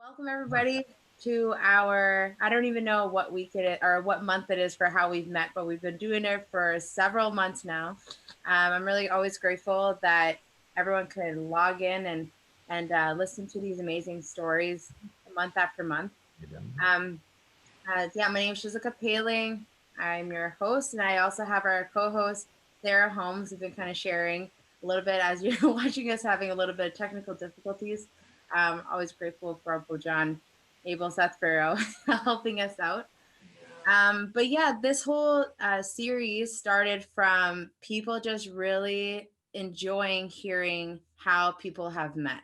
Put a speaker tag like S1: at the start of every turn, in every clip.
S1: Welcome everybody to I don't even know what week it is or what month it is for how we've met, but we've been doing it for several months now. I'm really always grateful that everyone could log in and listen to these amazing stories month after month. Um, yeah, my name is Shizuka Pehling. I'm your host, and I also have our co-host Sarah Holmes. We've been kind of sharing a little bit as you're watching us having a little bit of technical difficulties. Always grateful for Uncle John, Abel Seth Farrow helping us out. But yeah, this whole series started from people just really enjoying hearing how people have met.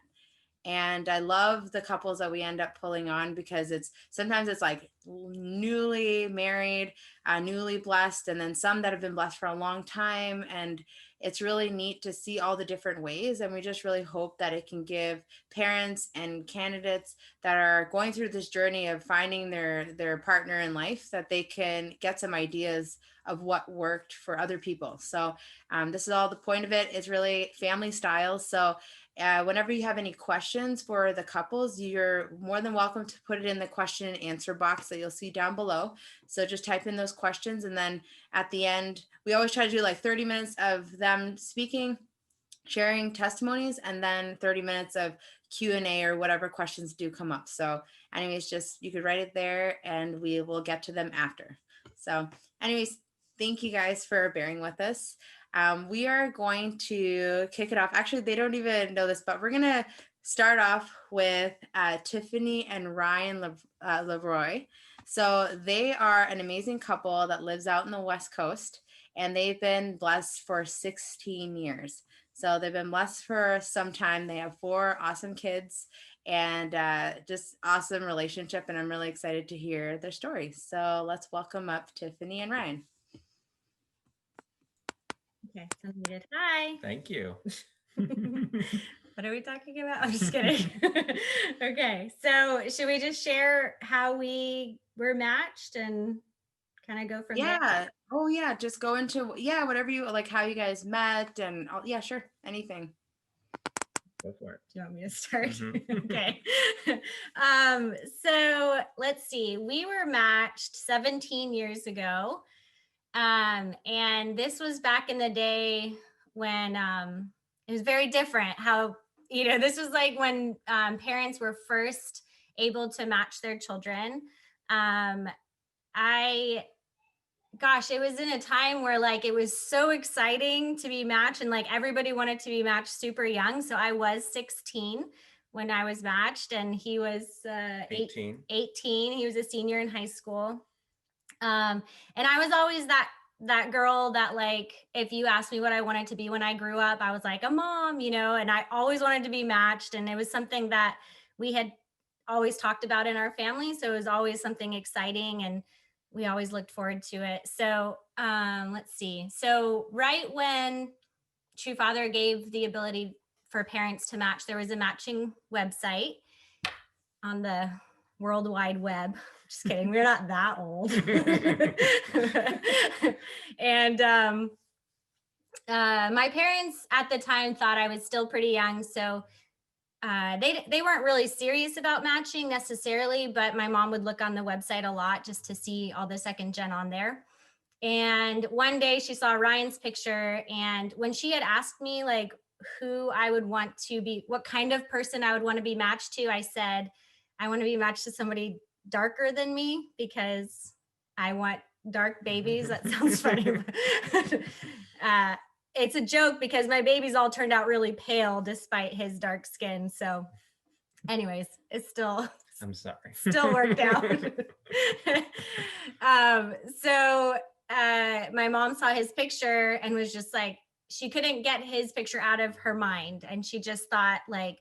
S1: And I love the couples that we end up pulling on because sometimes it's like newly married, newly blessed, and then some that have been blessed for a long time. And it's really neat to see all the different ways. And we just really hope that it can give parents and candidates that are going through this journey of finding their partner in life, that they can get some ideas of what worked for other people. So this is all the point of it. It's really family style. So whenever you have any questions for the couples, you're more than welcome to put it in the question and answer box that you'll see down below. So just type in those questions, and then at the end, we always try to do like 30 minutes of them speaking, sharing testimonies, and then 30 minutes of Q&A or whatever questions do come up. So anyways, just you could write it there and we will get to them after. So anyways, thank you guys for bearing with us. We are going to kick it off. Actually, they don't even know this, but we're going to start off with Tiffany and Ryan LaBrooy. So they are an amazing couple that lives out in the West Coast, and they've been blessed for 16 years. So they've been blessed for some time. They have 4 awesome kids and just awesome relationship. And I'm really excited to hear their story. So let's welcome up Tiffany and Ryan.
S2: Okay, so muted. Hi.
S3: Thank you.
S2: What are we talking about? I'm just kidding. Okay, so should we just share how we were matched and kind of go from there?
S1: Yeah. Oh yeah. Just go into whatever you like, how you guys met, and yeah, sure, anything.
S3: Go for it.
S2: Do you want me to start?
S3: Mhm.
S2: Okay. So let's see. We were matched 17 years ago. And this was back in the day when it was very different. How, this was like when parents were first able to match their children. It was in a time where like it was so exciting to be matched, and like everybody wanted to be matched super young. So I was 16 when I was matched, and he was
S3: 18.
S2: 18. He was a senior in high school. And I was always that girl that, like, if you asked me what I wanted to be when I grew up, I was like a mom, and I always wanted to be matched. And it was something that we had always talked about in our family. So it was always something exciting, and we always looked forward to it. So let's see. So right when True Father gave the ability for parents to match, there was a matching website on the World Wide Web. Just kidding. We're not that old. And my parents at the time thought I was still pretty young. So they weren't really serious about matching necessarily, but my mom would look on the website a lot just to see all the second gen on there. And one day she saw Ryan's picture. And when she had asked me like who I would want to be, what kind of person I would want to be matched to, I said, I want to be matched to somebody darker than me because I want dark babies. That sounds funny. It's a joke because my babies all turned out really pale despite his dark skin. So anyways, it's still,
S3: I'm sorry.
S2: Still worked out. So my mom saw his picture and was just like, she couldn't get his picture out of her mind. And she just thought like,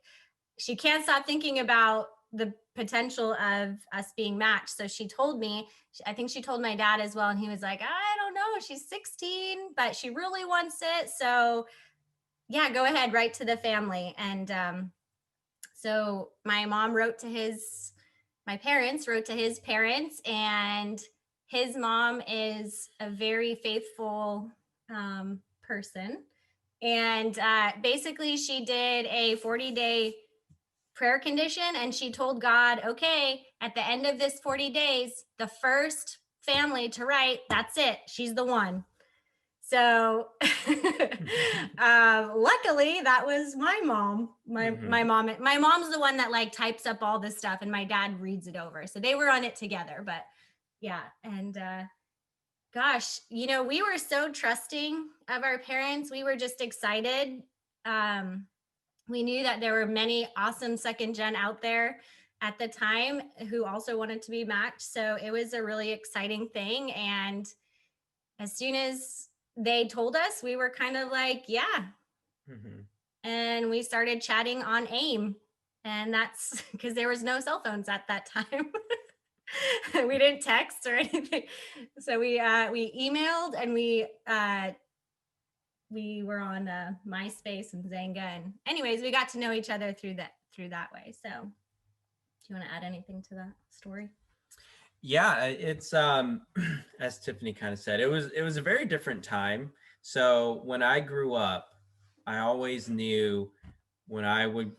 S2: she can't stop thinking about the potential of us being matched. So she told me, I think she told my dad as well. And he was like, I don't know, she's 16, but she really wants it. So yeah, go ahead, write to the family. And so my parents wrote to his parents, and his mom is a very faithful person. And basically she did a 40-day prayer condition, and she told God, okay, at the end of this 40 days, the first family to write, that's it, she's the one. So luckily that was my mom. My mom's the one that like types up all this stuff and my dad reads it over. So they were on it together. But yeah. And gosh, you know, we were so trusting of our parents. We were just excited. We knew that there were many awesome second gen out there at the time who also wanted to be matched. So it was a really exciting thing. And as soon as they told us, we were kind of like, yeah. And we started chatting on AIM. And that's because there was no cell phones at that time. We didn't text or anything. So we emailed, and we were on MySpace and Zanga. And anyways, we got to know each other through that way. So do you want to add anything to that story?
S3: Yeah, it's as Tiffany kind of said, it was a very different time. So when I grew up, I always knew when I would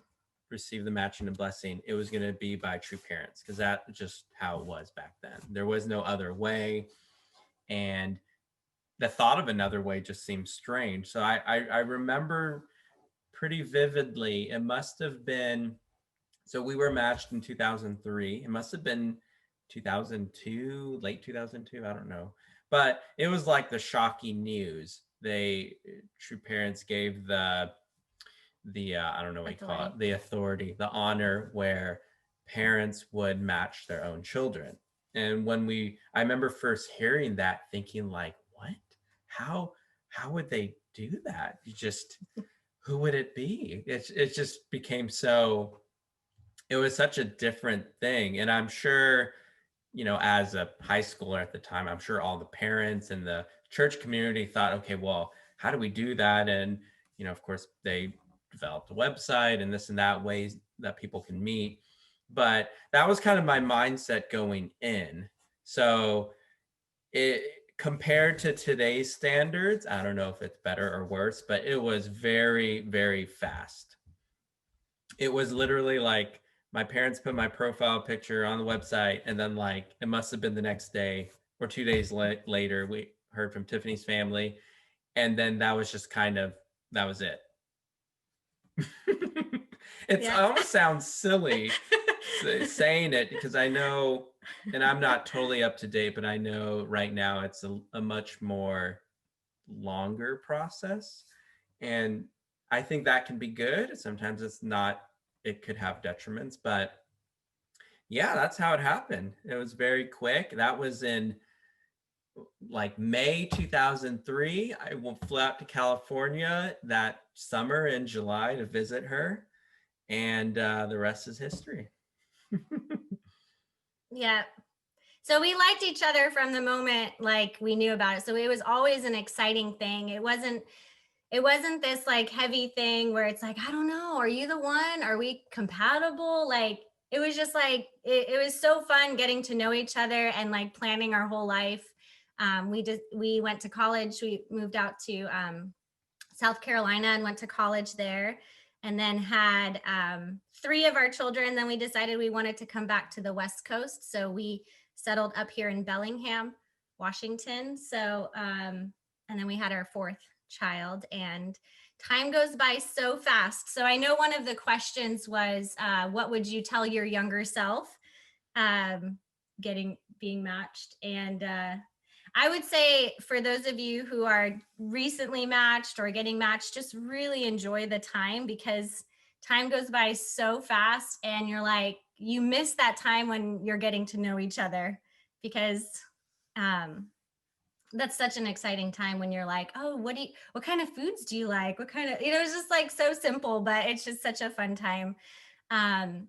S3: receive the matching and blessing, it was going to be by true parents, because that's just how it was back then. There was no other way, and the thought of another way just seemed strange. So I remember pretty vividly. It must have been, so we were matched in 2003. It must have been 2002, late 2002. I don't know, but it was like the shocking news. True parents gave the I don't know what you call it, the authority, the honor, where parents would match their own children. And I remember first hearing that, thinking like, what? How would they do that? Who would it be? It just became so. It was such a different thing, and I'm sure, you know, as a high schooler at the time, I'm sure all the parents and the church community thought, okay, well, how do we do that? And, you know, of course, they developed a website and this and that, ways that people can meet. But that was kind of my mindset going in. So it, compared to today's standards, I don't know if it's better or worse, but it was very, very fast. It was literally like, my parents put my profile picture on the website, and then like it must have been the next day or 2 days later, we heard from Tiffany's family, and then that was just kind of, that was it. It almost sounds silly saying it, because I know, and I'm not totally up to date, but I know right now it's a much more longer process, and I think that can be good. Sometimes it's not. It could have detriments, but yeah, that's how it happened. It was very quick. That was in like May 2003. I flew out to California that summer in July to visit her, and the rest is history.
S2: Yeah. So we liked each other from the moment like we knew about it. So it was always an exciting thing. It wasn't this like heavy thing where it's like, I don't know, are you the one? Are we compatible? Like, it was just like, it was so fun getting to know each other and like planning our whole life. We went to college. We moved out to South Carolina and went to college there, and then had 3 of our children. Then we decided we wanted to come back to the West Coast. So we settled up here in Bellingham, Washington. So, and then we had our 4th child, and time goes by so fast. So I know one of the questions was, what would you tell your younger self being matched? And I would say for those of you who are recently matched or getting matched, just really enjoy the time, because time goes by so fast, and you're like, you miss that time when you're getting to know each other, because that's such an exciting time when you're like, oh, what kind of foods do you like? What kind of, it's just like so simple, but it's just such a fun time. And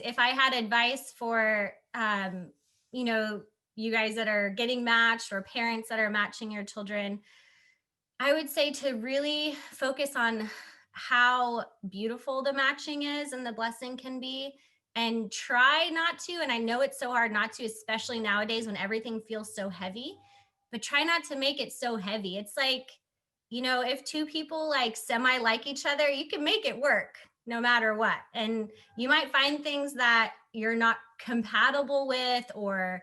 S2: if I had advice for, you guys that are getting matched or parents that are matching your children, I would say to really focus on how beautiful the matching is and the blessing can be, and try not to, and I know it's so hard not to, especially nowadays when everything feels so heavy, but try not to make it so heavy. It's like, if 2 people like semi like each other, you can make it work. no matter what. And you might find things that you're not compatible with, or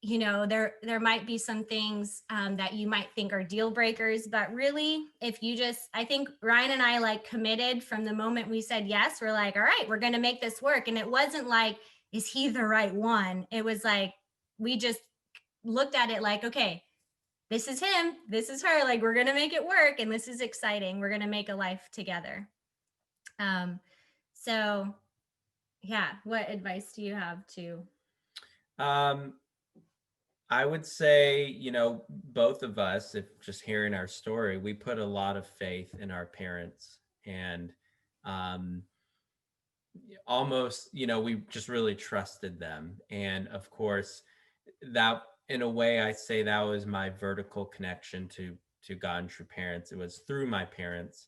S2: you know, there might be some things that you might think are deal breakers, but really, if you just, I think Ryan and I like committed from the moment we said yes. We're like, all right, we're going to make this work. And it wasn't like, is he the right one? It was like, we just looked at it like, okay, this is him, this is her, like we're going to make it work, and this is exciting, we're going to make a life together. So yeah, what advice do you have to
S3: I would say, you know, both of us, if just hearing our story, we put a lot of faith in our parents, and um, almost, you know, we just really trusted them. And of course, that in a way, I say that was my vertical connection to God and true parents. It was through my parents,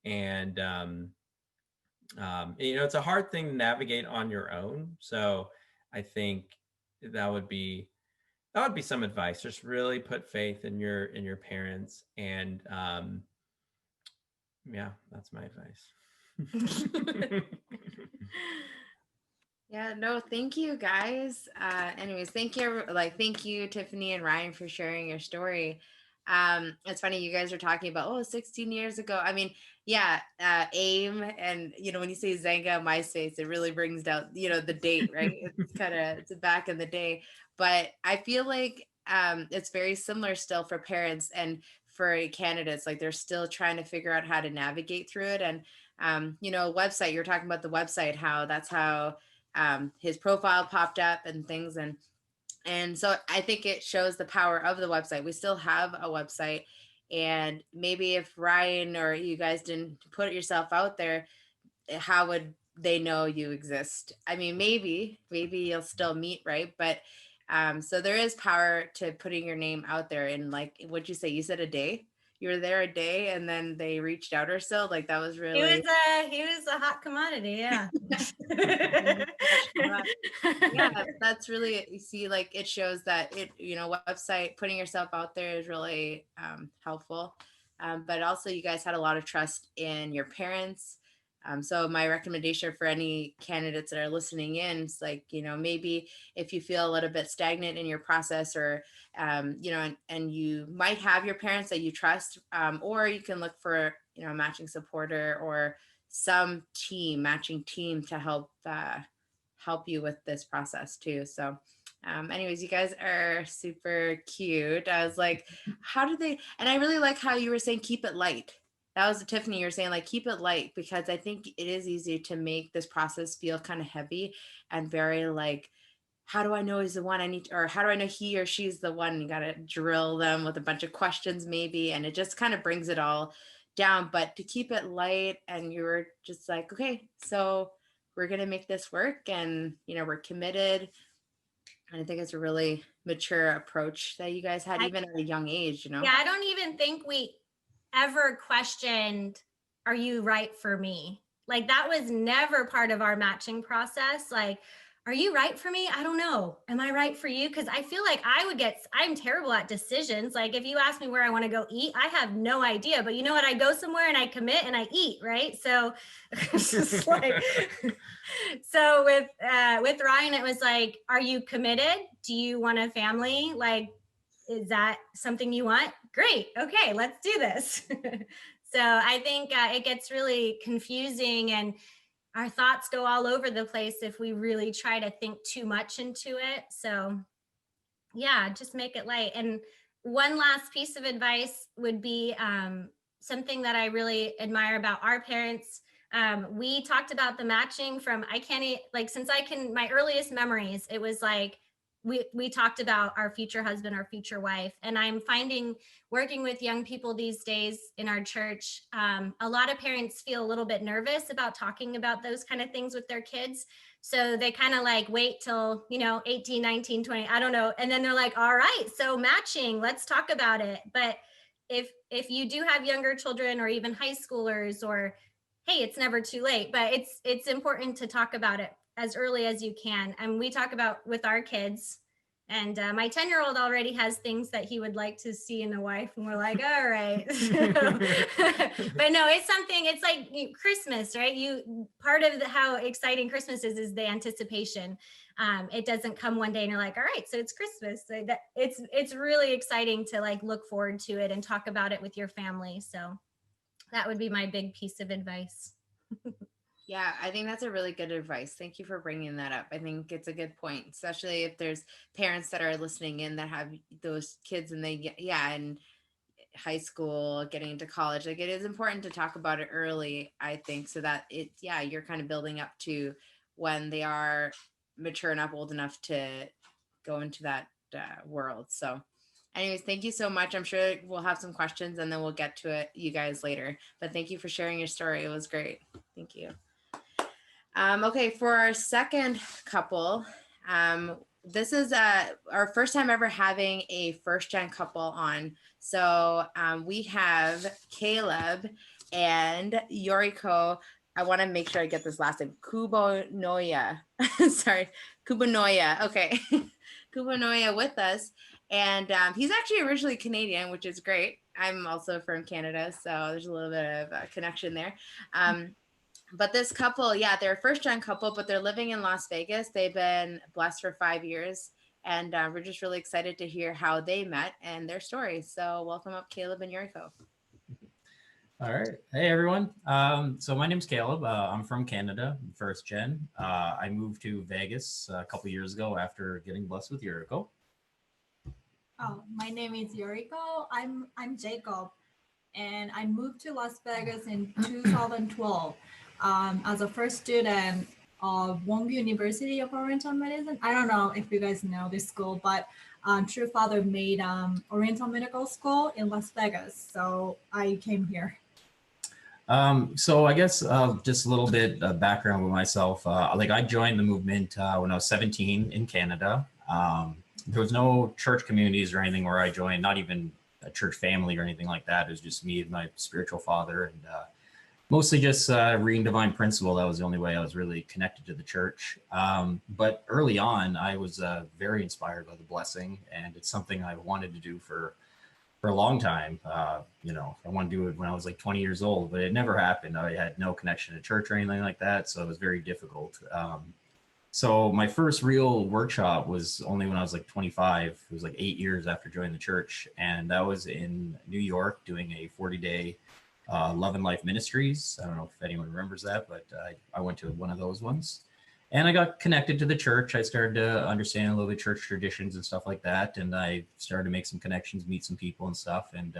S3: and you know, it's a hard thing to navigate on your own. So I think that would be some advice. Just really put faith in your parents, and yeah, that's my advice.
S1: Yeah, no, thank you guys. Anyways, thank you, Tiffany and Ryan, for sharing your story. It's funny, you guys are talking about, 16 years ago. I mean, yeah, AIM, and when you say Zanga MySpace, it really brings down, the date, right? It's back in the day. But I feel like it's very similar still for parents and for candidates. Like they're still trying to figure out how to navigate through it. And website, you're talking about the website, how that's how his profile popped up and things, and so I think it shows the power of the website. We still have a website, and maybe if Ryan or you guys didn't put yourself out there, how would they know you exist? I mean, maybe you'll still meet, right? But so there is power to putting your name out there. And like, what'd you say? You said a day? You were there a day and then they reached out or so? Like that was really...
S2: He was a hot commodity, yeah.
S1: Yeah, that's really, you see, like it shows that website, putting yourself out there is really helpful. But also you guys had a lot of trust in your parents. So my recommendation for any candidates that are listening in is like, maybe if you feel a little bit stagnant in your process, or, and you might have your parents that you trust, or you can look for, a matching supporter or some matching team to help you with this process too. So anyways, you guys are super cute. I was like, how did they... And I really like how you were saying keep it light. That was Tiffany. You were saying like keep it light, because I think it is easy to make this process feel kind of heavy and very like, how do I know he's the one I need, or how do I know he or she's the one? You got to drill them with a bunch of questions maybe, and it just kind of brings it all down. But to keep it light, and you were just like, okay, so we're going to make this work, and we're committed. And I think it's a really mature approach that you guys had, even at a young age.
S2: Yeah, I don't even think we ever questioned, are you right for me? Like that was never part of our matching process. Like, are you right for me? I don't know. Am I right for you? Because I feel like I'm terrible at decisions. Like if you ask me where I want to go eat, I have no idea. But you know what? I go somewhere and I commit and I eat, right? So it's just like, so with Ryan, it was like, are you committed? Do you want a family? Like, is that something you want? Great. Okay, let's do this. So I think it gets really confusing, and our thoughts go all over the place if we really try to think too much into it. So yeah, just make it light. And one last piece of advice would be something that I really admire about our parents. We talked about the matching from, my earliest memories, it was like, we talked about our future husband, our future wife. And I'm finding, working with young people these days in our church, a lot of parents feel a little bit nervous about talking about those kind of things with their kids. So they kind of like wait till, 18, 19, 20, I don't know. And then they're like, all right, so matching, let's talk about it. But if you do have younger children or even high schoolers, or hey, it's never too late, but it's important to talk about it as early as you can. And we talk about with our kids, And my 10-year-old already has things that he would like to see in a wife. And we're like, all right. But no, it's something, it's like Christmas, right? Part of how exciting Christmas is the anticipation. It doesn't come one day and you're like, all right, so it's Christmas. So it's really exciting to like look forward to it and talk about it with your family. So that would be my big piece of advice.
S1: Yeah, I think that's a really good advice. Thank you for bringing that up. I think it's a good point, especially if there's parents that are listening in that have those kids and they get, yeah, in high school, getting into college. Like it is important to talk about it early, I think, so that yeah, you're kind of building up to when they are mature enough, old enough to go into that world. So anyways, thank you so much. I'm sure we'll have some questions and then we'll get to it, you guys, later. But thank you for sharing your story. It was great. Thank you. Okay, for our second couple, this is our first time ever having a first gen couple on. So we have Caleb and Yoriko. I want to make sure I get this last name. Kubonoya. Sorry, Kubonoya. Okay. Kubonoya with us. And he's actually originally Canadian, which is great. I'm also from Canada, so there's a little bit of a connection there. But this couple, yeah, they're a first gen couple, but they're living in Las Vegas. They've been blessed for 5 years. And we're just really excited to hear how they met and their story. So welcome up, Caleb and Yoriko.
S4: All right. Hey, everyone. So my name's Caleb. I'm from Canada, first gen. I moved to Vegas a couple years ago after getting blessed with Yoriko.
S5: Oh, my name is Yoriko. I'm Jacob, and I moved to Las Vegas in 2012 as a first student of Wongu University of Oriental Medicine. I don't know if you guys know this school, but True Father made Oriental Medical School in Las Vegas, so I came here.
S4: So I guess just a little bit of background with myself. Like I joined the movement when I was 17 in Canada. There was no church communities or anything where I joined, not even a church family or anything like that. It was just me and my spiritual father, and mostly just reading divine principle. That was the only way I was really connected to the church. But early on, I was very inspired by the blessing, and it's something I wanted to do for a long time. You know, I wanted to do it when I was like 20 years old, but it never happened. I had no connection to church or anything like that, so it was very difficult. So my first real workshop was only when I was like 25. It was like 8 years after joining the church, and that was in New York doing a 40-day Love and Life Ministries. I don't know if anyone remembers that, but I went to one of those ones. And I got connected to the church. I started to understand a little bit church traditions and stuff like that. And I started to make some connections, meet some people and stuff, and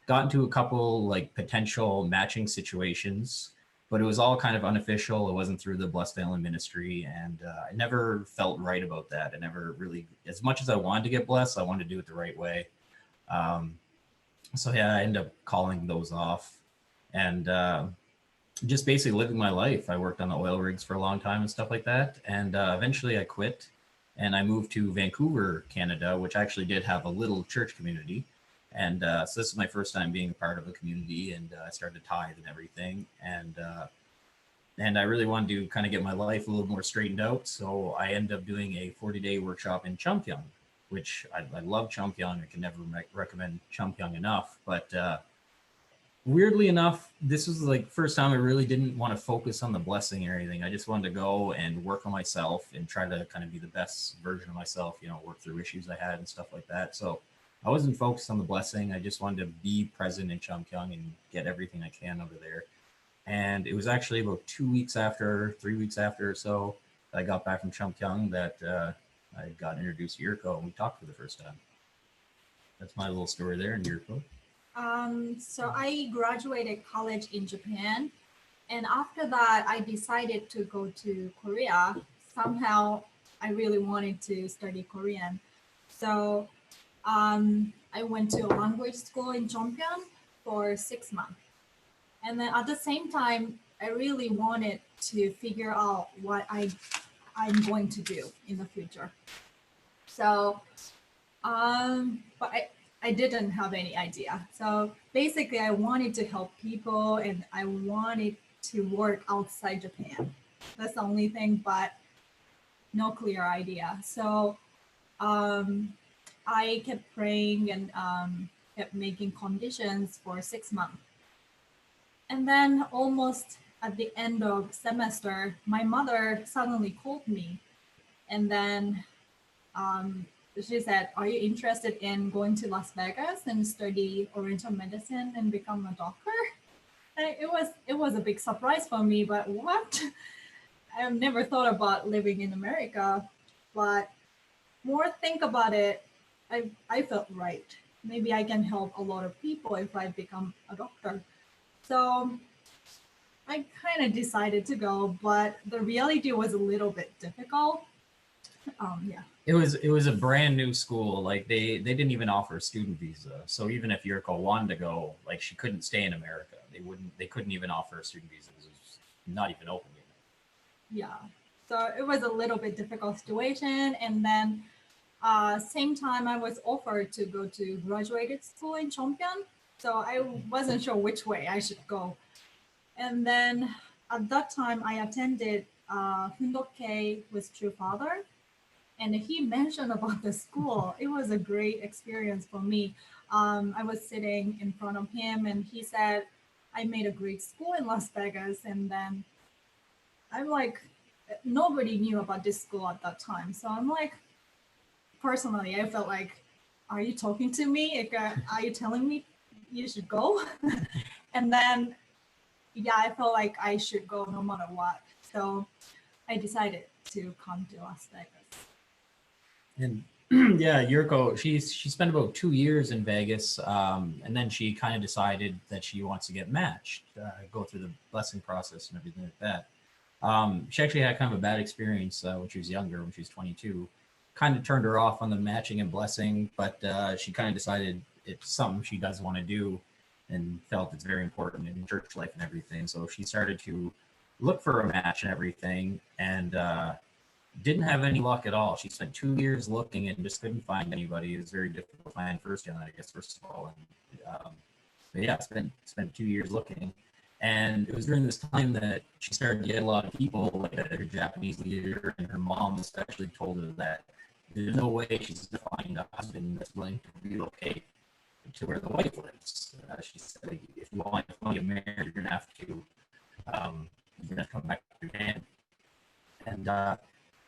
S4: got into a couple like potential matching situations. But it was all kind of unofficial. It wasn't through the Blessed Family Ministry. And I never felt right about that. I never really, as much as I wanted to get blessed, I wanted to do it the right way. So yeah, I ended up calling those off. And just basically living my life. I worked on the oil rigs for a long time and stuff like that. And eventually I quit and I moved to Vancouver, Canada, which actually did have a little church community. And so this is my first time being a part of a community, and I started to tithe and everything. And I really wanted to kind of get my life a little more straightened out. So I ended up doing a 40-day workshop in Champyong, which I love Champyong. I can never recommend Champyong enough. But weirdly enough, this was like first time I really didn't want to focus on the blessing or anything. I just wanted to go and work on myself and try to kind of be the best version of myself, you know, work through issues I had and stuff like that. So I wasn't focused on the blessing. I just wanted to be present in Champyong and get everything I can over there. And it was actually about 3 weeks after or so, I got back from Champyong that I got introduced to Yoriko and we talked for the first time. That's my little story there. And Yoriko?
S5: So I graduated college in Japan, and after that I decided to go to Korea. Somehow I really wanted to study Korean. So I went to a language school in Cheongbuk for 6 months. And then at the same time, I really wanted to figure out what I'm going to do in the future. So, but I didn't have any idea. So basically I wanted to help people and I wanted to work outside Japan. That's the only thing, but no clear idea. So I kept praying and kept making conditions for 6 months. And then almost at the end of semester, my mother suddenly called me. And then she said, "Are you interested in going to Las Vegas and study Oriental medicine and become a doctor?" And it was a big surprise for me, but what? I've never thought about living in America, but more think about it, I felt right. Maybe I can help a lot of people if I become a doctor. So I kind of decided to go, but the reality was a little bit difficult. Yeah.
S4: It was a brand new school. Like they didn't even offer a student visa. So even if Yoriko wanted to go, like she couldn't stay in America. They couldn't even offer a student visa. It was not even open yet.
S5: Yeah. So it was a little bit difficult situation. And then same time I was offered to go to graduate school in Chongpyeon. So I wasn't sure which way I should go. And then at that time I attended Hundoke with True Father. And he mentioned about the school. It was a great experience for me. I was sitting in front of him and he said, I made a great school in Las Vegas. And then I'm like, nobody knew about this school at that time. So I'm like, personally, I felt like, are you talking to me? Like, are you telling me you should go? And then, yeah, I felt like I should go no matter what. So I decided to come to Las Vegas.
S4: And yeah, Yuriko, she spent about 2 years in Vegas, and then she kind of decided that she wants to get matched, go through the blessing process and everything like that. She actually had kind of a bad experience when she was younger, when she was 22. Kind of turned her off on the matching and blessing, but she kind of decided it's something she does want to do and felt it's very important in church life and everything. So she started to look for a match and everything, and didn't have any luck at all. She spent 2 years looking and just couldn't find anybody. It was very difficult to find first gen, I guess, first of all. And but yeah, spent 2 years looking. And it was during this time that she started to get a lot of people, like her Japanese leader and her mom especially told her that there's no way she's going to find a husband that's willing to relocate to where the wife lives. She said, if you want to get married, you're going to have to come back to Japan. And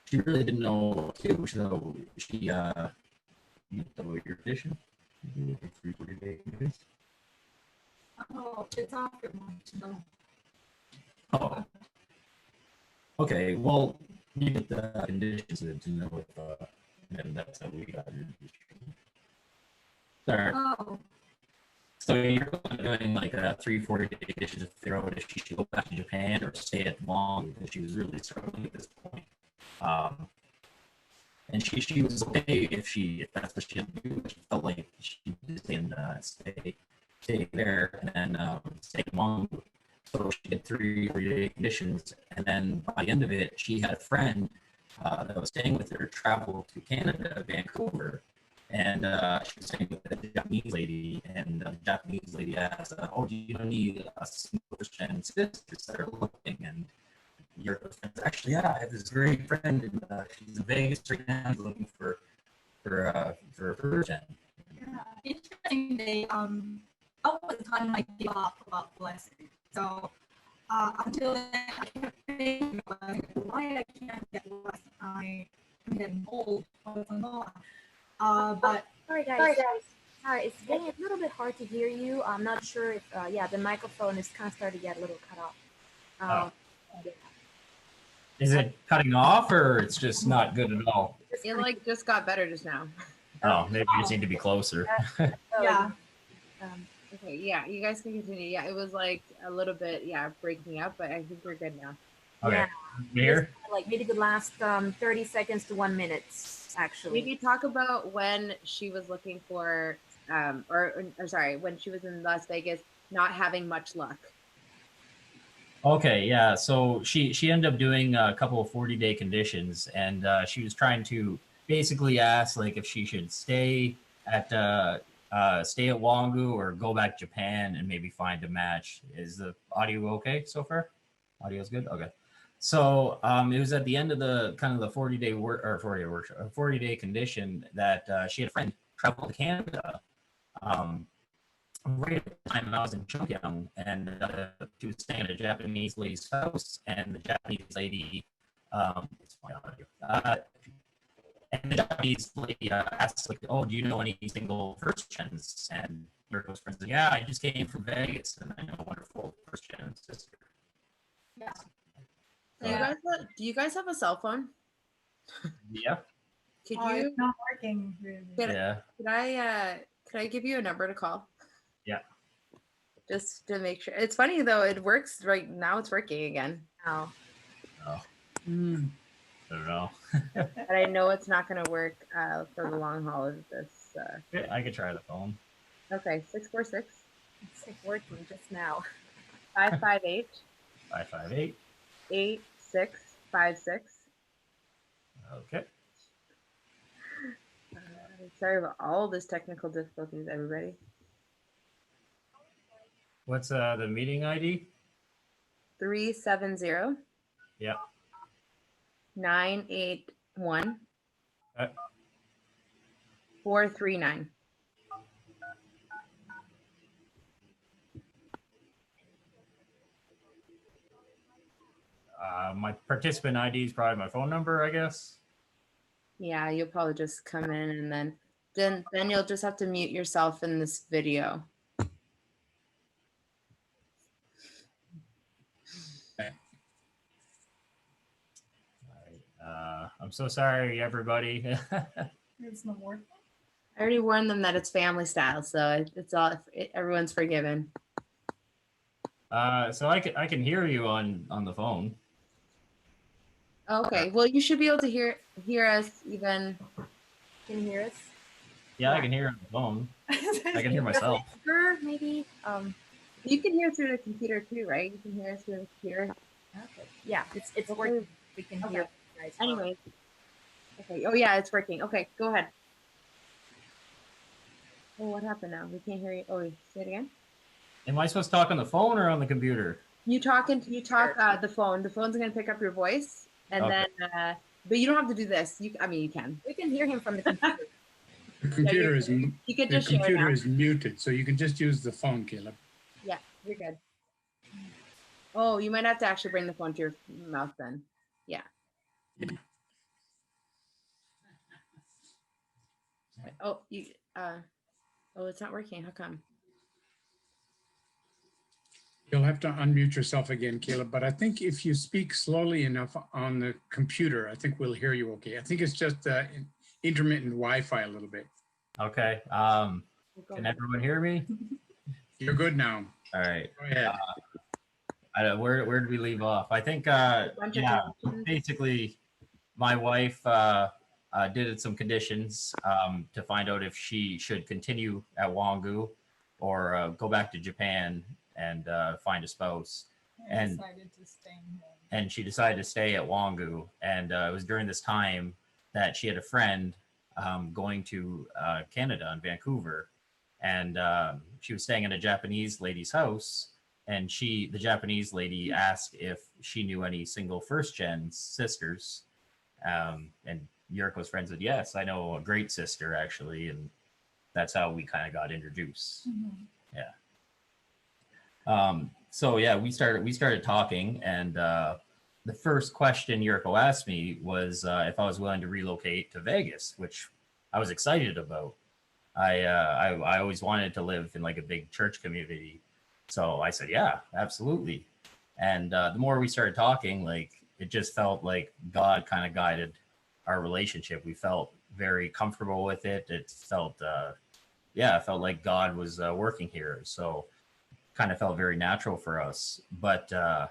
S4: she really didn't know what to do, so she double your edition. 340 days.
S5: Oh, it's after lunch, no.
S4: Oh. Okay, well, you get the conditions to know if, and that's how we got your edition. Sorry.
S5: Oh,
S4: So you're doing like a 340 conditions to figure out if she should go back to Japan or stay at long, because she was really struggling at this point. And she was okay if that's what she had to do. She felt like she just didn't stay there and then stay long. So she did 3 conditions, and then by the end of it, she had a friend that was staying with her travel to Canada, Vancouver, and she was staying with a Japanese lady, and the Japanese lady asked, "Oh, do you need a single Christian sisters that are looking?" And your friends, actually, yeah, I have this great friend, and she's in Vegas right now, looking for first gen.
S5: yeah. Interesting. That was the time I gave up about blessing. So until then, I kept thinking, like, why I can't get blessed? I'm getting old. But
S6: Sorry guys. Sorry, it's getting a little bit hard to hear you. I'm not sure if yeah, the microphone is kind of starting to get a little cut off. Yeah.
S4: Is it cutting off, or it's just not good at all?
S1: It like just got better just now.
S4: Oh, maybe you just need to be closer.
S6: So,
S5: yeah,
S1: Okay, yeah, you guys can continue. Yeah, it was like a little bit, yeah, breaking up, but I think we're good now.
S4: Okay,
S6: Yeah.
S4: here.
S6: Like maybe the last 30 seconds to 1 minute, actually.
S1: Maybe talk about when she was looking for, or sorry, when she was in Las Vegas, not having much luck.
S4: Okay, yeah. So she ended up doing a couple of 40-day conditions, and she was trying to basically ask like if she should stay at Wangu or go back to Japan and maybe find a match. Is the audio okay so far? Audio's good. Okay. So it was at the end of the kind of the 40-day work or 40-day workshop, 40-day condition that she had a friend travel to Canada. Right at the time I was in Chongqing, and she was staying at a Japanese lady's house, and the Japanese lady, and the Japanese lady asked, like, "Oh, do you know any single first gens?" And Yoriko's friends said, "Yeah, I just came from Vegas, and I know a wonderful first gen sister."
S5: Yeah.
S1: Do you guys have a cell phone?
S4: Yeah.
S1: Could
S5: Oh,
S1: you?
S5: it's not working really.
S4: Yeah.
S1: Could I give you a number to call?
S4: Yeah.
S1: Just to make sure. It's funny though. It works right now. It's working again.
S6: Oh.
S4: Oh. I don't know.
S1: But I know it's not going to work for the long haul of this.
S4: I could try the phone.
S1: Okay, 646
S6: It's like working just now.
S1: 558
S4: 558.
S1: 8656.
S4: Okay.
S1: Sorry about all this technical difficulties, everybody.
S4: What's the meeting ID?
S1: 370
S4: Yeah.
S1: 981
S4: Okay.
S1: 439.
S4: My participant ID is probably my phone number, I guess.
S1: Yeah, you'll probably just come in and then you'll just have to mute yourself in this video.
S4: I'm so sorry, everybody.
S5: It's not working.
S1: I already warned them that it's family style, so it's all everyone's forgiven.
S4: So I can hear you on the phone.
S1: Okay, well you should be able to hear us even.
S6: Can you hear us?
S4: Yeah, I can hear on the phone. I can hear myself.
S6: Maybe.
S1: You can hear through the computer too, right? You can hear us through the computer.
S6: Okay. Yeah, it's
S1: Okay.
S6: working. We can
S1: Okay.
S6: hear you guys. well.
S1: Anyway. Okay. Oh yeah, it's working. Okay, go ahead. Oh, what happened now? We can't hear you. Oh, say it again.
S4: Am I supposed to talk on the phone or on the computer?
S1: You talk the phone. The phone's gonna pick up your voice, and
S4: Okay.
S1: then but you don't have to do this. You can.
S6: We can hear him from the computer.
S7: The computer is
S1: You could
S7: the
S1: just share
S7: computer
S1: now.
S7: is muted, so you can just use the phone, Caleb.
S1: Yeah, you're good. Oh, you might have to actually bring the phone to your mouth then. Yeah. Oh, it's not working. How come?
S7: You'll have to unmute yourself again, Caleb, but I think if you speak slowly enough on the computer, I think we'll hear you okay. I think it's just intermittent Wi-Fi a little bit.
S4: Okay.
S1: Go
S4: Can
S1: ahead.
S4: everyone hear me?
S7: You're good now.
S4: All right.
S7: Go ahead.
S4: Where did we leave off? I think
S1: Bunch of
S4: yeah,
S1: conditions.
S4: basically my wife did some conditions to find out if she should continue at Wangu or go back to Japan and find a spouse.
S5: I
S4: And-
S5: decided to stay home.
S4: And she decided to stay at Wangu. And it was during this time that she had a friend going to Canada in Vancouver. And she was staying at a Japanese lady's house. And the Japanese lady asked if she knew any single first gen sisters. And Yoriko's friend said, yes, I know a great sister actually. And that's how we kind of got introduced.
S5: Mhm.
S4: So yeah, we started talking, and the first question Yoriko asked me was if I was willing to relocate to Vegas, which I was excited about. I always wanted to live in like a big church community, so I said, yeah, absolutely. And the more we started talking, like it just felt like God kind of guided our relationship. We felt very comfortable with it. It felt it felt like God was working here. So kind of felt very natural for us. But there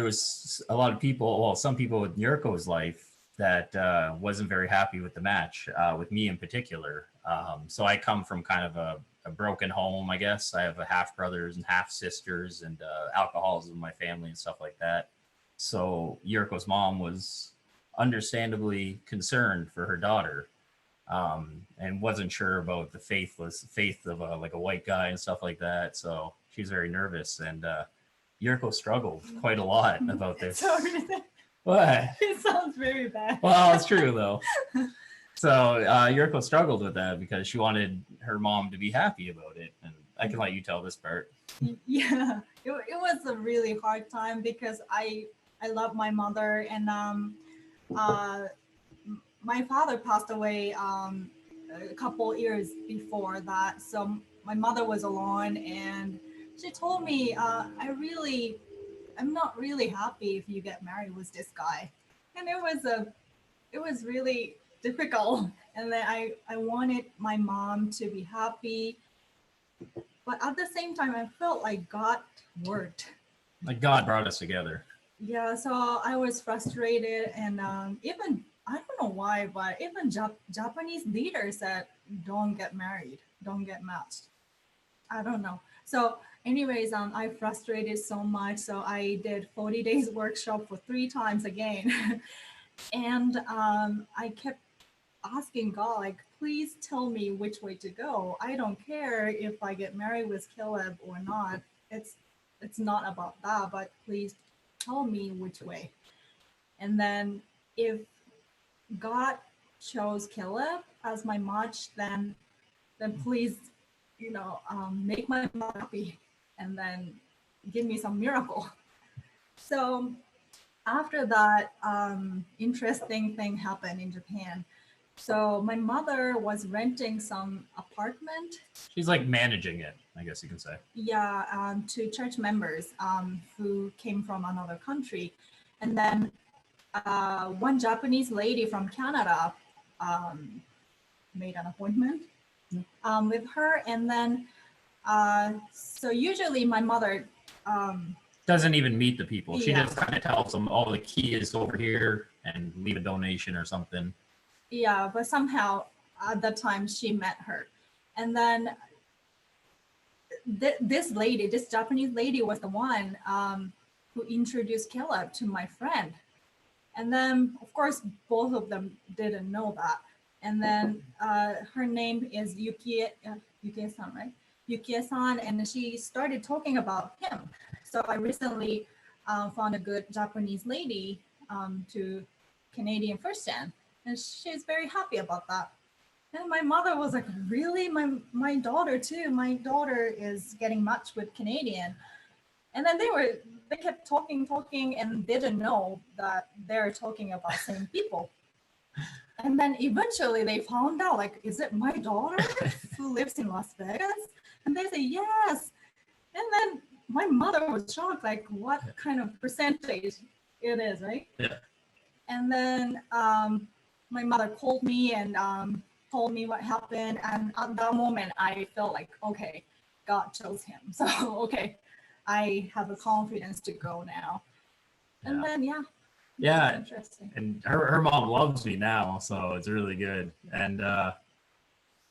S4: was a lot of people, well, some people with Yoriko's life that wasn't very happy with the match, with me in particular. So I come from kind of a broken home, I guess. I have a half brothers and half sisters, and alcoholism in my family and stuff like that. So Yoriko's mom was understandably concerned for her daughter, and wasn't sure about the faith of like a white guy and stuff like that. So she was very nervous. And Yoriko struggled quite a lot about this.
S5: Sorry,
S4: What?
S5: it sounds very bad.
S4: Well, it's true though. So Yoriko struggled with that because she wanted her mom to be happy about it, and I can let you tell this part.
S5: Yeah, it was a really hard time because I love my mother, and my father passed away a couple years before that, so my mother was alone, and she told me, I'm not really happy if you get married with this guy, and it was really difficult, and then I wanted my mom to be happy, but at the same time I felt like God worked.
S4: Like God brought us together.
S5: Yeah, so I was frustrated, and even I don't know why, but even Japanese leaders said, "Don't get married, don't get matched." I don't know. So, anyways, I frustrated so much, so I did 40 days workshop for 3 times again, and I kept asking God, like, please tell me which way to go. I don't care if I get married with Caleb or not. It's not about that, but please tell me which way. And then if God chose Caleb as my match, then please, make my mom happy, and then give me some miracle. So after that, interesting thing happened in Japan. So my mother was renting some apartment.
S4: She's like managing it, I guess you can say.
S5: Yeah, to church members who came from another country. And then one Japanese lady from Canada made an appointment with her. And then, so usually my mother
S4: doesn't even meet the people. She
S5: Yeah.
S4: just kind of tells them, oh, the key is over here, and leave a donation or something.
S5: Yeah, but somehow at that time she met her. And then this lady, this Japanese lady was the one who introduced Caleb to my friend. And then, of course, both of them didn't know that. And then her name is Yukie-san, right? Yukie-san, and she started talking about him. So I recently found a good Japanese lady to Canadian first gen, and she's very happy about that. And my mother was like, really? My daughter too. My daughter is getting matched with Canadian. And then they kept talking, and didn't know that they're talking about same people. And then eventually they found out, like, is it my daughter who lives in Las Vegas? And they say, yes. And then my mother was shocked, like, what kind of percentage it is, right?
S4: Yeah.
S5: And then my mother called me and told me what happened. And at that moment, I felt like, okay, God chose him. So, okay, I have the confidence to go now. And then,
S4: Yeah,
S5: interesting.
S4: and her mom loves me now, so it's really good. And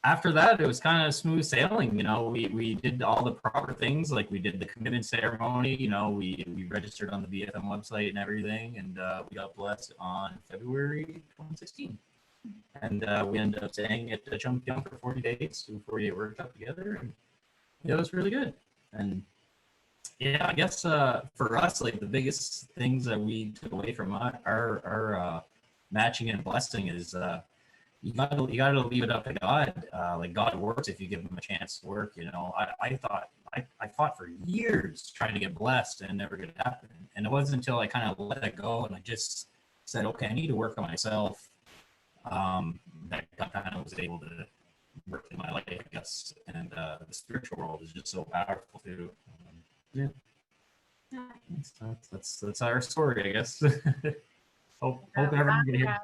S4: after that, it was kind of smooth sailing. We did all the proper things, like we did the commitment ceremony. We registered on the BFM website and everything, and we got blessed on February 2016. And we ended up staying at the Champion for 40 days, do 48 workshop together, and it was really good. And yeah, I guess for us, like the biggest things that we took away from our matching and blessing is you gotta leave it up to God. Like God works if you give him a chance to work. I fought for years trying to get blessed and it never could happen. And it wasn't until I kind of let it go and I just said, okay, I need to work on myself. That God kind of was able to work in my life, I guess. And the spiritual world is just so powerful too. Yeah, that's our story, I guess. hope everyone can hear.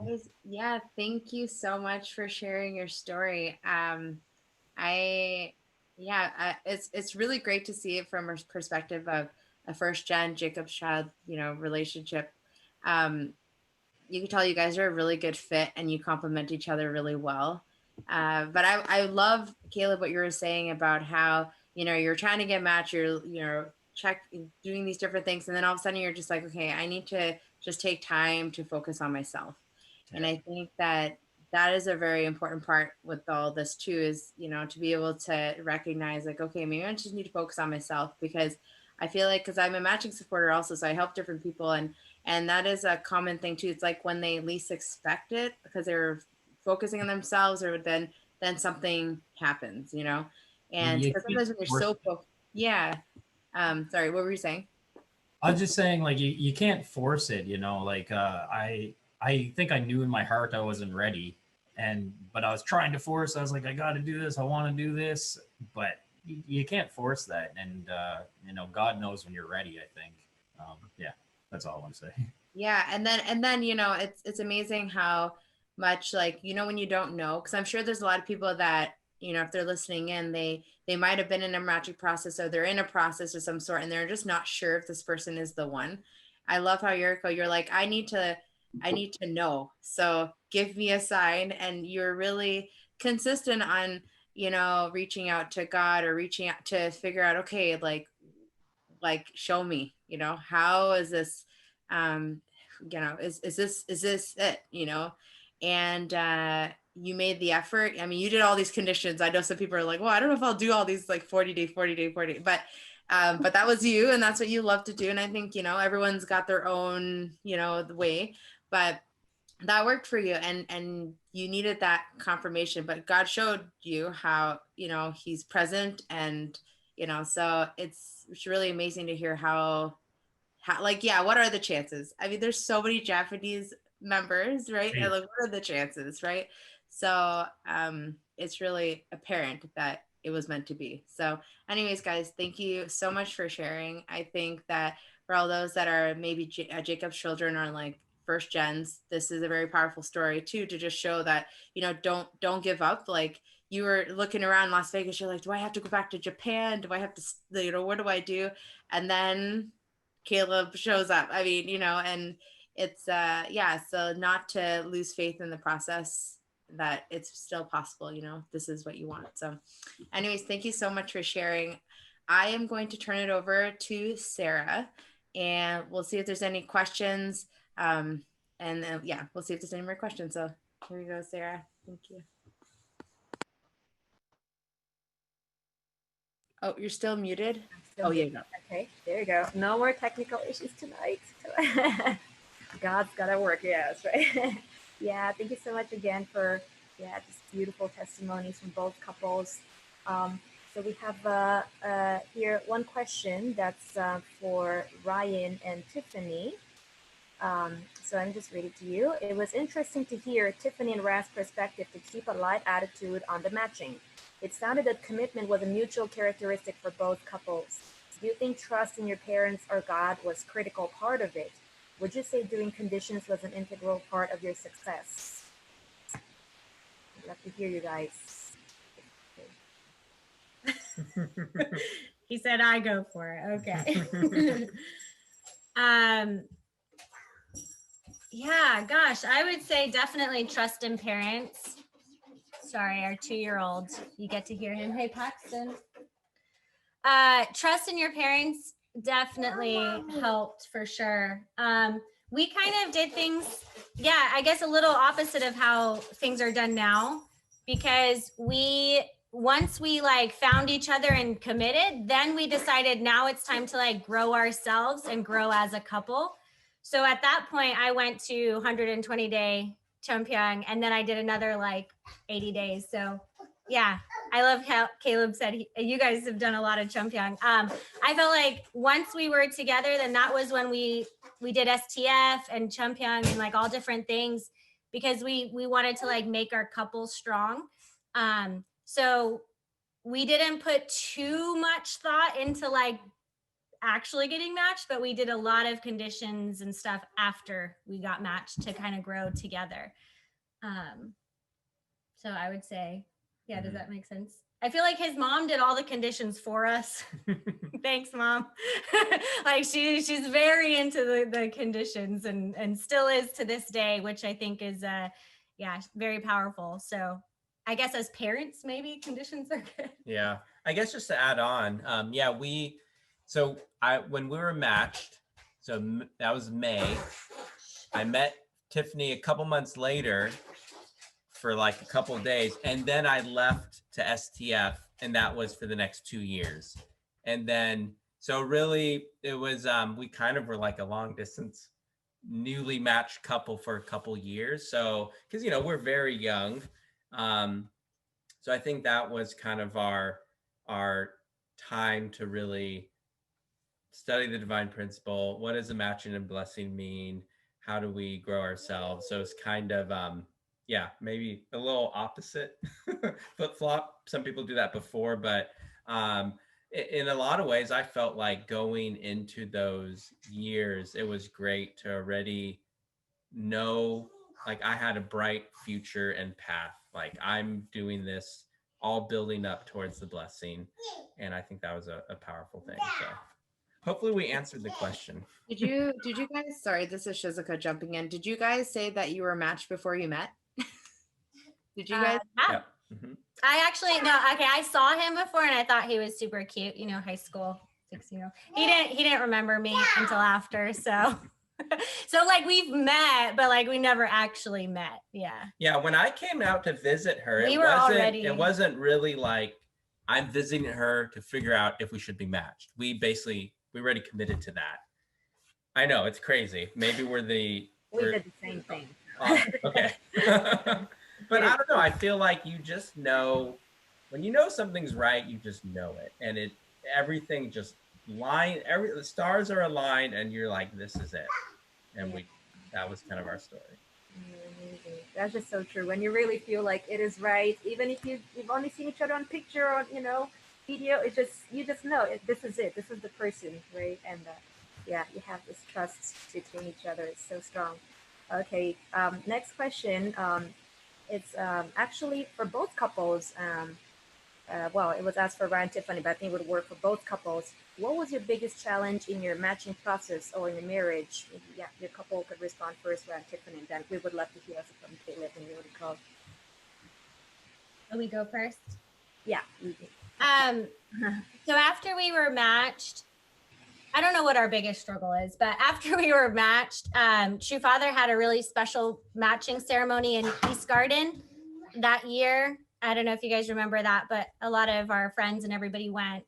S1: Yeah, thank you so much for sharing your story. It's really great to see it from a perspective of a first gen Jacob's child, relationship. You can tell you guys are a really good fit and you complement each other really well. But I love, Caleb, what you were saying about how, you're trying to get matched, you're doing these different things. And then all of a sudden you're just like, okay, I need to just take time to focus on myself. Yeah. And I think that is a very important part with all this too, is, to be able to recognize like, okay, maybe I just need to focus on myself, because I feel like, because I'm a matching supporter also, so I help different people, and that is a common thing too. It's like when they least expect it, because they're focusing on themselves, or then something happens, you know. And
S4: You
S1: because
S4: can't
S1: sometimes when you're
S4: force
S1: so yeah. Sorry, what were you saying?
S4: I was just saying, like, you can't force it, you know. Like, I think I knew in my heart I wasn't ready, but I was trying to force. I was like, I got to do this. I want to do this, but you can't force that. And you know, God knows when you're ready. I think. Yeah, that's all I want to say.
S1: Yeah, and then you know, it's amazing how much, like, you know, when you don't know, because I'm sure there's a lot of people that, you know, if they're listening in, they might have been in a magic process, or they're in a process of some sort, and they're just not sure if this person is the one. I love how, Yoriko, you're like, I need to know, so give me a sign. And you're really consistent on, you know, reaching out to God, or reaching out to figure out, okay, like show me, you know, how is this, you know, is this it, you know? And you made the effort. I mean, you did all these conditions. I know some people are like, well, I don't know if I'll do all these, like 40 day, but that was you, and that's what you love to do. And I think, you know, everyone's got their own, you know, the way, but that worked for you, and you needed that confirmation, but God showed you how, you know, he's present. And you know, so it's really amazing to hear how like, yeah, what are the chances? I mean, there's so many Japanese members, right? And like, what are the chances, right? So it's really apparent that it was meant to be. So anyways, guys, thank you so much for sharing. I think that for all those that are maybe Jacob's children, or like first gens, this is a very powerful story too, to just show that, you know, don't give up. Like, you were looking around Las Vegas, you're like, do I have to go back to Japan? Do I have to, you know, what do I do? And then Caleb shows up. I mean, you know, and it's yeah, so not to lose faith in the process, that it's still possible, you know, this is what you want. So anyways, thank you so much for sharing. I am going to turn it over to Sarah, and we'll see if there's any questions. And yeah, we'll see if there's any more questions. So here you go, Sarah. Thank you. Oh, you're still muted? Oh, yeah, no.
S6: Okay, there you go. No more technical issues tonight. God's gotta work, yes, right? Yeah, thank you so much again for just beautiful testimonies from both couples. So we have here one question that's for Ryan and Tiffany. So I'm just reading to you. It was interesting to hear Tiffany and Raz's perspective to keep a light attitude on the matching. It sounded that commitment was a mutual characteristic for both couples. Do you think trust in your parents or God was a critical part of it? Would you say doing conditions was an integral part of your success? I'd love to hear you guys.
S2: He said I go for it. Okay. Yeah, gosh, I would say definitely trust in parents. Sorry, our 2-year-old. You get to hear him. Hey, Paxton. Trust in your parents definitely helped for sure. We kind of did things, yeah, I guess a little opposite of how things are done now, because once we like found each other and committed, then we decided now it's time to like grow ourselves and grow as a couple. So at that point, I went to 120-day Cheonpyeong, and then I did another like 80 days. So yeah, I love how Caleb said you guys have done a lot of Cheonpyeong. I felt like once we were together, then that was when we did STF and Cheonpyeong and like all different things, because we wanted to like make our couple strong. So we didn't put too much thought into like actually getting matched, but we did a lot of conditions and stuff after we got matched to kind of grow together. So I would say, yeah, does that make sense? I feel like his mom did all the conditions for us. Thanks, Mom. Like she's very into the conditions and still is to this day, which I think is very powerful. So I guess as parents, maybe conditions are good.
S3: Yeah, I guess just to add on, when we were matched, so that was May. I met Tiffany a couple months later for like a couple of days, and then I left to STF, and that was for the next 2 years. And then So really, it was we kind of were like a long distance, newly matched couple for a couple years. So because we're very young, so I think that was kind of our time to really study the divine principle. What does a matching and blessing mean? How do we grow ourselves? So it's kind of yeah, maybe a little opposite flip flop. Some people do that before, but in a lot of ways, I felt like going into those years, it was great to already know, like I had a bright future and path. Like I'm doing this all building up towards the blessing. And I think that was a powerful thing. So hopefully we answered the question.
S1: Did you guys, sorry, this is Shizuka jumping in. Did you guys say that you were matched before you met? Did you guys?
S2: Yeah.
S3: Mhm.
S2: I actually no. Okay, I saw him before, and I thought he was super cute. High school 6-year-old. He didn't remember me until after. So, so like we've met, but like we never actually met. Yeah.
S3: Yeah. When I came out to visit her, it wasn't really like I'm visiting her to figure out if we should be matched. We already committed to that. I know it's crazy. Maybe we
S6: did the same thing.
S3: Okay. But I don't know. I feel like you just know when you know something's right, you just know it, and everything just the stars are aligned, and you're like, this is it. And that was kind of our story.
S6: Amazing. That's just so true. When you really feel like it is right, even if you've only seen each other on picture or video, you just know this is it. This is the person, right? And yeah, you have this trust between each other. It's so strong. Okay. Next question. It's actually for both couples. Well, it was asked for Ryan and Tiffany, but I think it would work for both couples. What was your biggest challenge in your matching process or in your marriage? Yeah, your couple could respond first, Ryan and Tiffany, and then we would love to hear also from Caleb and Yoriko.
S2: Will we go first?
S6: Yeah.
S2: So after we were matched, I don't know what our biggest struggle is, but after we were matched, True Father had a really special matching ceremony in East Garden that year. I don't know if you guys remember that, but a lot of our friends and everybody went.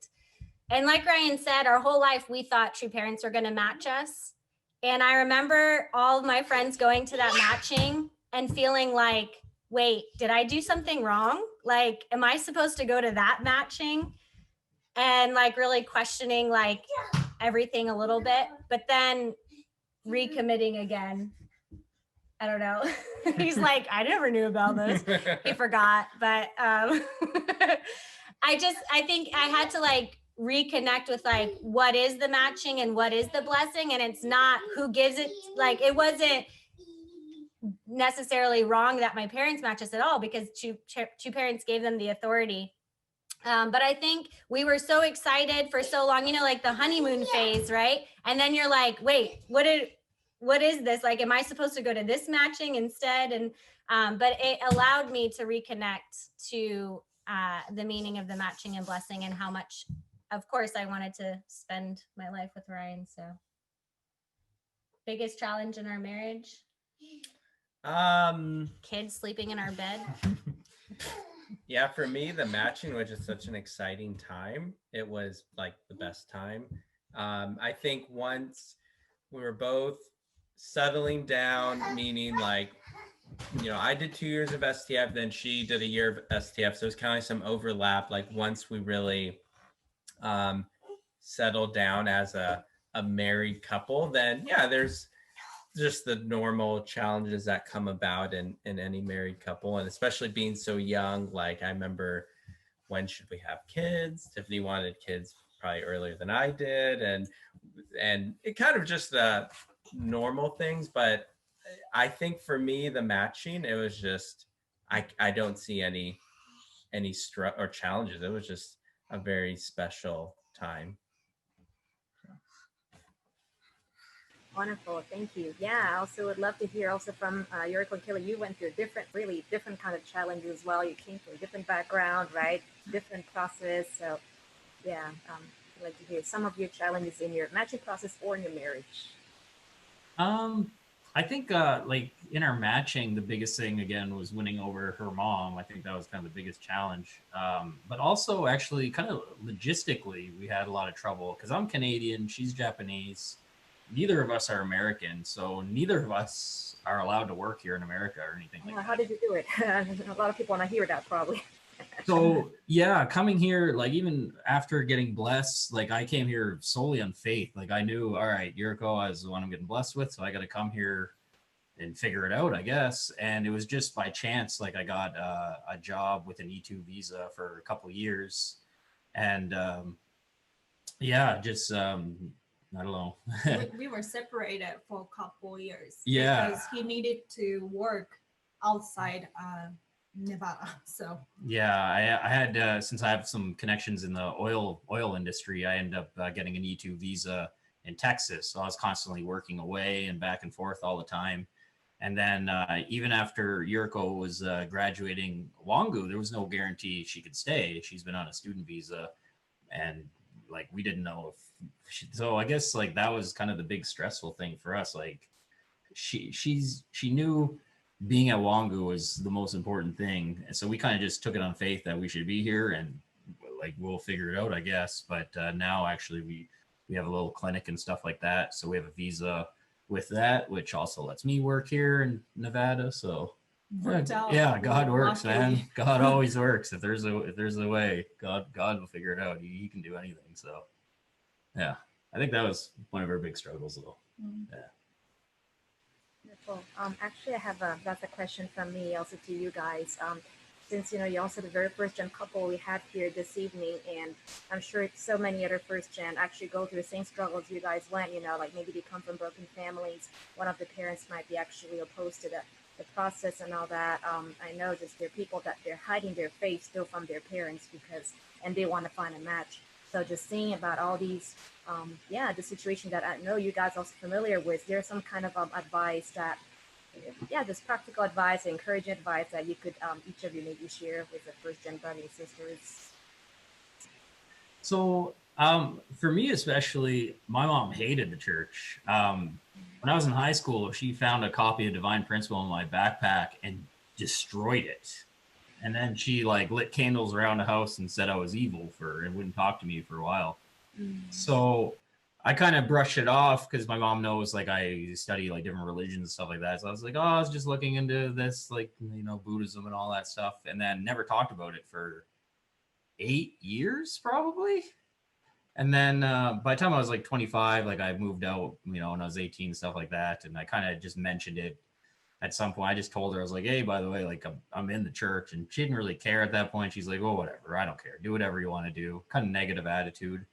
S2: And like Ryan said, our whole life, we thought true parents were going to match us. And I remember all of my friends going to that matching and feeling like, wait, did I do something wrong? Like, am I supposed to go to that matching? And like really questioning like everything a little bit, but then recommitting again. I don't know. He's like, I never knew about this. He forgot, but I think I had to like reconnect with like what is the matching and what is the blessing, and it's not who gives it. Like it wasn't necessarily wrong that my parents match us at all, because two parents gave them the authority. But I think we were so excited for so long, like the honeymoon phase, right? And then you're like, wait, what is this? Like, am I supposed to go to this matching instead? And but it allowed me to reconnect to the meaning of the matching and blessing, and how much, of course, I wanted to spend my life with Ryan. So, biggest challenge in our marriage? Kids sleeping in our bed.
S3: Yeah, for me, the matching was just such an exciting time. It was like the best time. I think once we were both settling down, meaning like, I did 2 years of STF, then she did a year of STF. So it's kind of like some overlap. Like once we really settled down as a married couple, then yeah, there's just the normal challenges that come about in any married couple, and especially being so young. Like I remember, when should we have kids? Tiffany wanted kids probably earlier than I did, and it kind of just the normal things. But I think for me, the matching, it was just I don't see any or challenges. It was just a very special time.
S6: Wonderful, thank you. Yeah, I also would love to hear also from Yoriko and Kayla. You went through really different kind of challenges as well. You came from a different background, right? Different process. So yeah, I'd like to hear some of your challenges in your matching process or in your marriage.
S4: I think like in our matching, the biggest thing again was winning over her mom. I think that was kind of the biggest challenge. But also actually kind of logistically, we had a lot of trouble because I'm Canadian, she's Japanese. Neither of us are American, so neither of us are allowed to work here in America or anything like
S6: How
S4: that.
S6: did you do it? A lot of people want to hear that probably.
S4: So yeah, coming here, like even after getting blessed, like I came here solely on faith. Like I knew, all right, Yoriko is the one I'm getting blessed with, so I got to come here and figure it out, I guess. And it was just by chance, like I got a job with an E2 visa for a couple of years, and yeah, just I don't know.
S5: We were separated for a couple years
S4: Yeah.
S5: because he needed to work outside Nevada. So
S4: Yeah, I had since I have some connections in the oil industry, I ended up getting an E2 visa in Texas. So I was constantly working away and back and forth all the time. And then even after Yoriko was graduating Wangu, there was no guarantee she could stay. She's been on a student visa, and like we didn't know if so I guess like that was kind of the big stressful thing for us. Like she knew being at Wangu was the most important thing, and so we kind of just took it on faith that we should be here, and like we'll figure it out, I guess. But now actually we have a little clinic and stuff like that, so we have a visa with that, which also lets me work here in Nevada. So yeah, God works, man. God always works. If there's a way, God will figure it out. He can do anything. So yeah, I think that was one of our big struggles, though. Yeah.
S6: Wonderful. Actually, I have that's a question from me also to you guys. Since you're also the very first gen couple we had here this evening, and I'm sure so many other first gen actually go through the same struggles you guys went. Like maybe they come from broken families. One of the parents might be actually opposed to the process and all that. I know just there are people that they're hiding their faith still from their parents and they want to find a match. So just seeing about all these, the situation that I know you guys also familiar with, there's some kind of advice that, just practical advice, encouraging advice that you could, each of you maybe share with the first gen brothers and sisters.
S4: So for me especially, my mom hated the church. When I was in high school, she found a copy of Divine Principle in my backpack and destroyed it. And then she like lit candles around the house and said I was evil and wouldn't talk to me for a while. So I kind of brushed it off because my mom knows like I study like different religions and stuff like that. So I was like, oh, I was just looking into this, like, Buddhism and all that stuff. And then never talked about it for 8 years probably. And then by the time I was like 25, like I moved out, when I was 18 and stuff like that. And I kind of just mentioned it at some point. I just told her, I was like, hey, by the way, like I'm in the church. And she didn't really care at that point. She's like, oh, whatever. I don't care. Do whatever you want to do. Kind of negative attitude.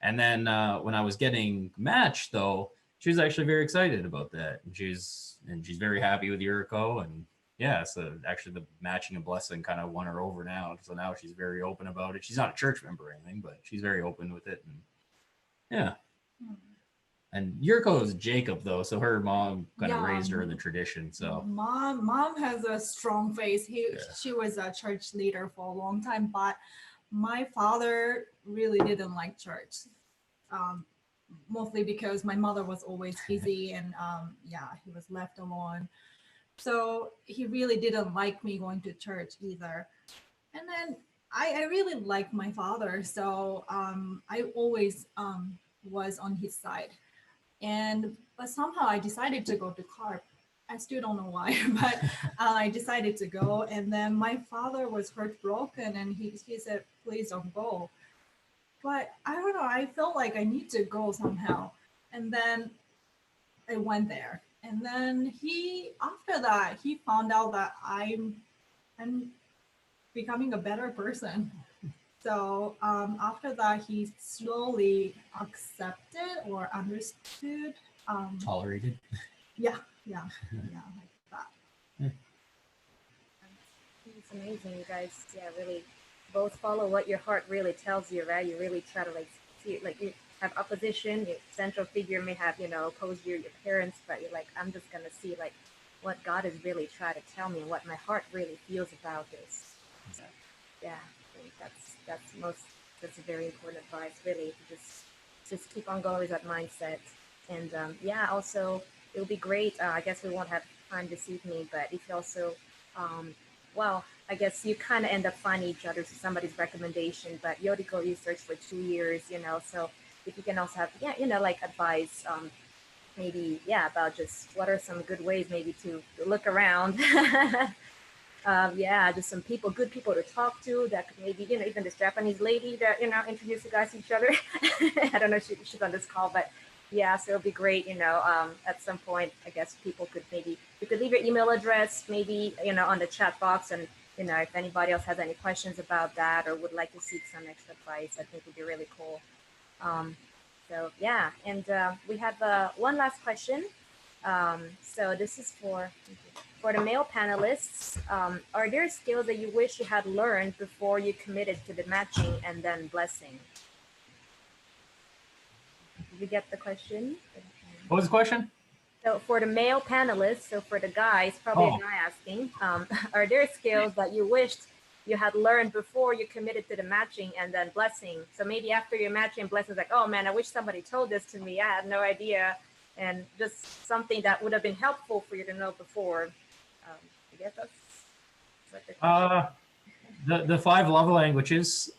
S4: And then when I was getting matched, though, she was actually very excited about that. And she's very happy with Yoriko. And yeah, so actually the matching and blessing kind of won her over now. So now she's very open about it. She's not a church member or anything, but she's very open with it. And yeah. And Yoriko is Jacob, though, so her mom kind of raised her in the tradition. So
S5: mom has a strong faith. She was a church leader for a long time, but my father really didn't like church, mostly because my mother was always busy and he was left alone. So he really didn't like me going to church either. And then I really liked my father, so I always was on his side. But somehow I decided to go to CARP. I still don't know why, but I decided to go. And then my father was heartbroken, and he said, "Please don't go." But I don't know. I felt like I need to go somehow. And then I went there. And then after that, he found out that I'm becoming a better person. So after that, he slowly accepted or understood.
S4: Tolerated.
S5: Yeah, like that.
S6: It's amazing, you guys. Yeah, really, both follow what your heart really tells you, right? You really try to see it, you have opposition. Your central figure may have opposed your parents, but you're like, I'm just gonna see what God is really trying to tell me and what my heart really feels about this. So, yeah, I think that's a very important advice, really, to just keep on going with that mindset. And also it would be great. I guess we won't have time this evening, but if you also, well, I guess you kind of end up finding each other to somebody's recommendation. But Yoriko, you searched for 2 years, so if you can also have, yeah, like advice, maybe, yeah, about just what are some good ways maybe to look around. Yeah, just some people, good people to talk to that could maybe, even this Japanese lady that, introduce you guys to each other. I don't know if she's on this call, but yeah, so it'll be great, at some point, I guess people could maybe, you could leave your email address, maybe, on the chat box. And, if anybody else has any questions about that or would like to seek some extra advice, I think would be really cool. So yeah, and we have one last question. So this is for the male panelists. Are there skills that you wish you had learned before you committed to the matching and then blessing? Did you get the question?
S4: What was the question?
S6: So for the male panelists, so for the guys, probably a guy asking, are there skills that you wished you had learned before you committed to the matching and then blessing? So maybe after your matching, blessing's like, oh man, I wish somebody told this to me. I had no idea. And just something that would have been helpful for you to know before. I guess that's what the question.
S4: The 5 love languages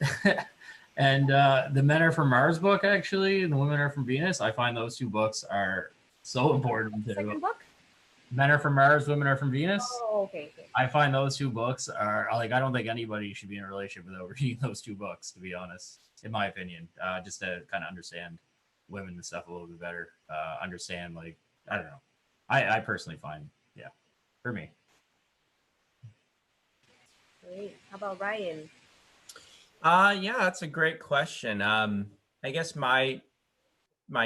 S4: and the Men Are From Mars book, actually, and the Women Are From Venus. I find those 2 books are so important.
S6: Second book?
S4: Men Are From Mars, Women Are From Venus.
S6: Oh, okay.
S4: I find those 2 books are like, I don't think anybody should be in a relationship without reading those 2 books, to be honest, in my opinion, just to kind of understand women and stuff a little bit better, understand, like, I don't know. I personally find, yeah, for me.
S6: Great. How about Ryan?
S3: Yeah, that's a great question. I guess my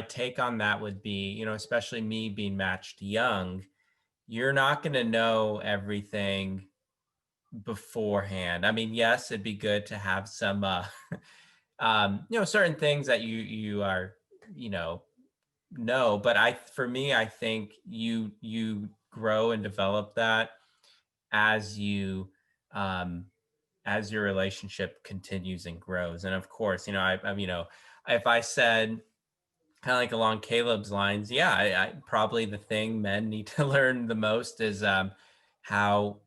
S3: take on that would be, especially me being matched young, you're not going to know everything beforehand. I mean, yes, it'd be good to have some, certain things that you are, know, but for me, I think you grow and develop that as as your relationship continues and grows. And of course, if I said, kind of like along Caleb's lines, yeah, I probably the thing men need to learn the most is how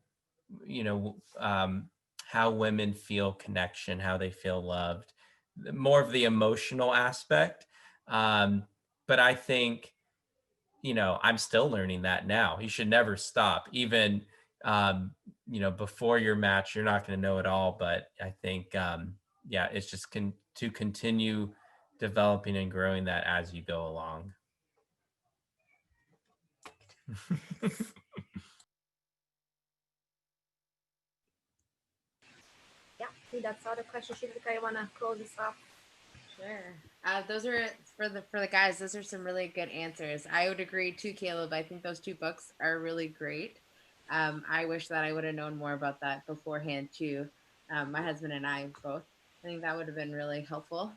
S3: how women feel connection, how they feel loved, more of the emotional aspect. But I think I'm still learning that now. You should never stop, even before your match. You're not going to know it all, but I think yeah, it's just to continue developing and growing that as you go along.
S6: Yeah, I think that's all the questions. Shizuka, you want to close this off?
S1: Sure. Those are for the guys. Those are some really good answers. I would agree too, Caleb. I think those 2 books are really great. I wish that I would have known more about that beforehand too. My husband and I both. I think that would have been really helpful.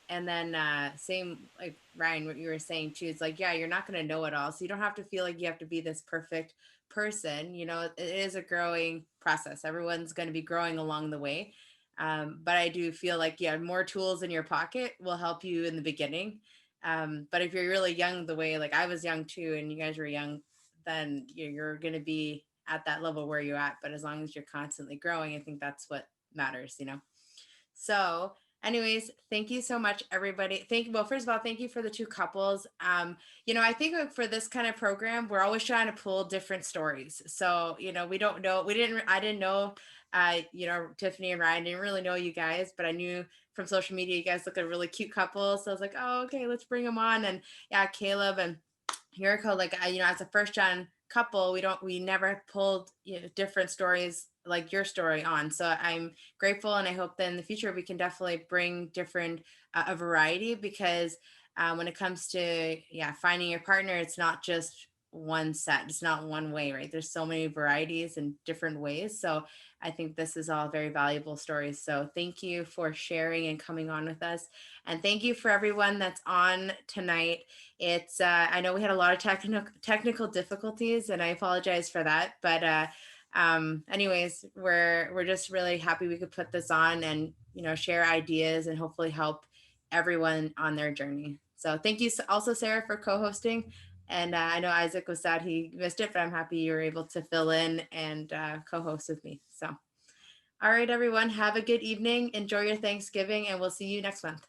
S1: And then same like Ryan, what you were saying too. It's like, yeah, you're not going to know it all, so you don't have to feel like you have to be this perfect person. It is a growing process. Everyone's going to be growing along the way. But I do feel like, yeah, more tools in your pocket will help you in the beginning. But if you're really young, the way like I was young too, and you guys were young, then you're going to be at that level where you're at. But as long as you're constantly growing, I think that's what matters, So anyways, thank you so much, everybody. First of all, thank you for the 2 couples. I think for this kind of program, we're always trying to pull different stories. So, we don't know, I didn't know, Tiffany and Ryan, didn't really know you guys, but I knew from social media, you guys look a really cute couple. So I was like, oh, okay, let's bring them on. And yeah, Caleb and Yoriko, like, as a first gen couple, we never pulled different stories like your story on. So I'm grateful, and I hope that in the future we can definitely bring different a variety, because when it comes to finding your partner, it's not just one set, it's not one way, right? There's so many varieties and different ways. So I think this is all very valuable stories. So thank you for sharing and coming on with us, and thank you for everyone that's on tonight. It's I know we had a lot of technical difficulties, and I apologize for that, but anyways, we're just really happy we could put this on and share ideas and hopefully help everyone on their journey. So thank you also, Sarah, for co-hosting. And I know Isaac was sad he missed it, but I'm happy you were able to fill in and co-host with me. So, all right, everyone, have a good evening. Enjoy your Thanksgiving, and we'll see you next month.